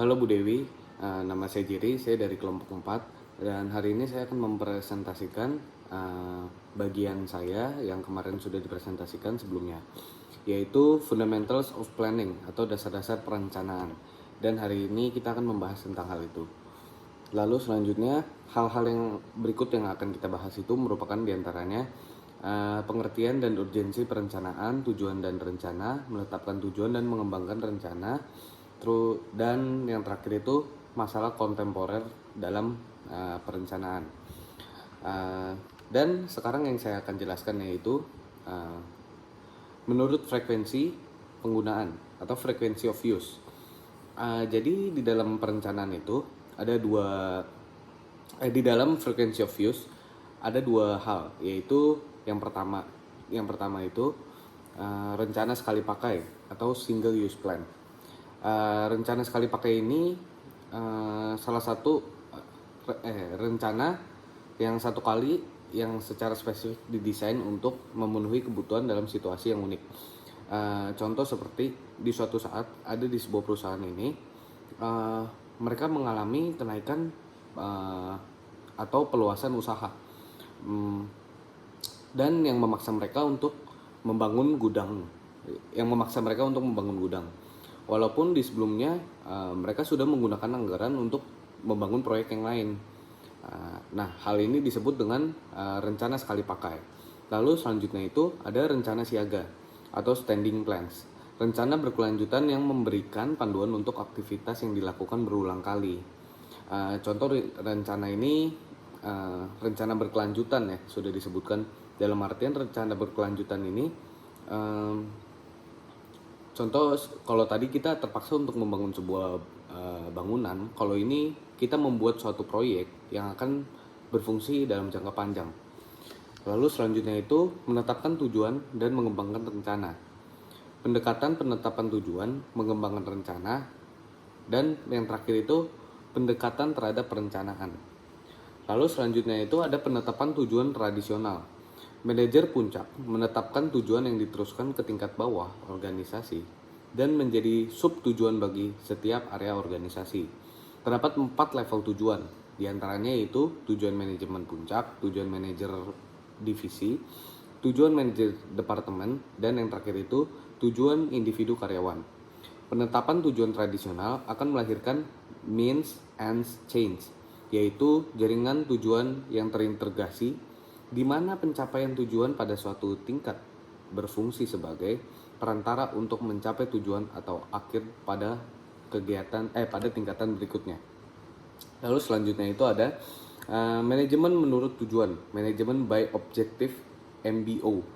Halo Bu Dewi, nama saya Jerry, saya dari kelompok 4 dan hari ini saya akan mempresentasikan bagian saya yang kemarin sudah dipresentasikan sebelumnya, yaitu Fundamentals of Planning atau dasar-dasar perencanaan. Dan hari ini kita akan membahas tentang hal itu. Lalu selanjutnya hal-hal yang berikut yang akan kita bahas itu merupakan diantaranya pengertian dan urgensi perencanaan, tujuan dan rencana, menetapkan tujuan dan mengembangkan rencana, dan yang terakhir itu masalah kontemporer dalam perencanaan. Dan sekarang yang saya akan jelaskan yaitu menurut frekuensi penggunaan atau frekuensi of use. Jadi di dalam perencanaan itu ada di dalam frequency of use ada dua hal, yaitu yang pertama itu rencana sekali pakai atau single use plan. Rencana sekali pakai ini salah satu rencana yang satu kali yang secara spesifik didesain untuk memenuhi kebutuhan dalam situasi yang unik. Contoh seperti di suatu saat ada di sebuah perusahaan ini mereka mengalami kenaikan atau peluasan usaha, dan yang memaksa mereka untuk membangun gudang, walaupun di sebelumnya mereka sudah menggunakan anggaran untuk membangun proyek yang lain. Nah, hal ini disebut dengan rencana sekali pakai. Lalu selanjutnya itu ada rencana siaga atau standing plans, rencana berkelanjutan yang memberikan panduan untuk aktivitas yang dilakukan berulang kali. Contoh rencana ini rencana berkelanjutan ya, sudah disebutkan. Dalam artian rencana berkelanjutan ini contoh kalau tadi kita terpaksa untuk membangun sebuah bangunan, kalau ini kita membuat suatu proyek yang akan berfungsi dalam jangka panjang. Lalu selanjutnya itu menetapkan tujuan dan mengembangkan rencana. Pendekatan penetapan tujuan, mengembangkan rencana, dan yang terakhir itu pendekatan terhadap perencanaan. Lalu selanjutnya itu ada penetapan tujuan tradisional. Manajer puncak menetapkan tujuan yang diteruskan ke tingkat bawah organisasi dan menjadi sub tujuan bagi setiap area organisasi. Terdapat 4 level tujuan, diantaranya yaitu tujuan manajemen puncak, tujuan manajer divisi, tujuan manajer departemen, dan yang terakhir itu tujuan individu karyawan. Penetapan tujuan tradisional akan melahirkan means and change, yaitu jaringan tujuan yang terintegrasi, di mana pencapaian tujuan pada suatu tingkat berfungsi sebagai perantara untuk mencapai tujuan atau akhir pada tingkatan berikutnya. Lalu selanjutnya itu ada manajemen menurut tujuan, manajemen by objective MBO.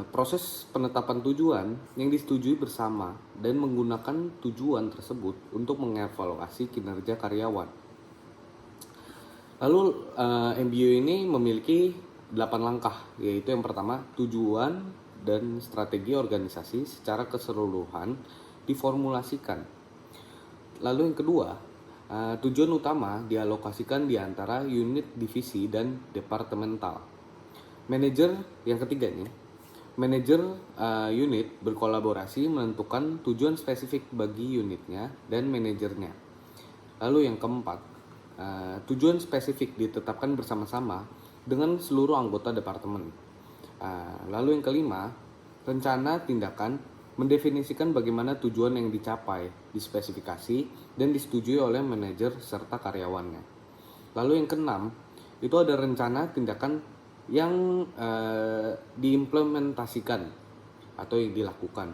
Proses penetapan tujuan yang disetujui bersama dan menggunakan tujuan tersebut untuk mengevaluasi kinerja karyawan. Lalu MBO ini memiliki 8 langkah, yaitu yang pertama tujuan dan strategi organisasi secara keseluruhan diformulasikan. Lalu yang kedua, tujuan utama dialokasikan di antara unit, divisi, dan departemental. Yang ketiga nih, manajer unit berkolaborasi menentukan tujuan spesifik bagi unitnya dan manajernya. Lalu yang keempat, tujuan spesifik ditetapkan bersama-sama dengan seluruh anggota departemen. Lalu yang kelima, rencana tindakan mendefinisikan bagaimana tujuan yang dicapai, dispesifikasi, dan disetujui oleh manajer serta karyawannya. Lalu yang keenam, itu ada rencana tindakan yang diimplementasikan atau yang dilakukan.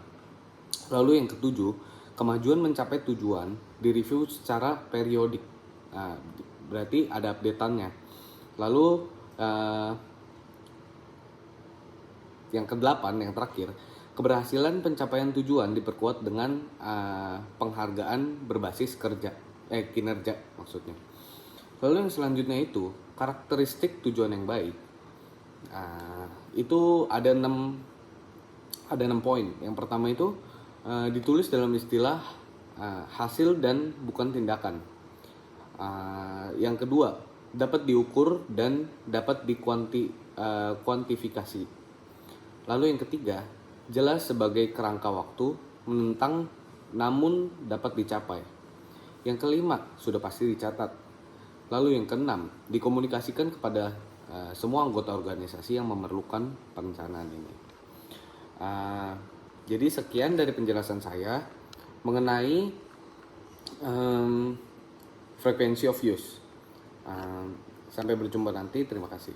Lalu yang ketujuh, kemajuan mencapai tujuan direview secara periodik. Berarti ada update-annya. Lalu yang kedelapan, yang terakhir, keberhasilan pencapaian tujuan diperkuat dengan penghargaan berbasis kinerja maksudnya. Lalu yang selanjutnya itu karakteristik tujuan yang baik. Itu ada 6 poin. Yang pertama itu ditulis dalam istilah hasil dan bukan tindakan. Yang kedua, dapat diukur dan dapat dikuantifikasi. Lalu yang ketiga, jelas sebagai kerangka waktu, menentang namun dapat dicapai. Yang kelima, sudah pasti dicatat. Lalu yang keenam, dikomunikasikan kepada semua anggota organisasi yang memerlukan perencanaan ini. Jadi sekian dari penjelasan saya mengenai frequency of use. Sampai berjumpa nanti, terima kasih.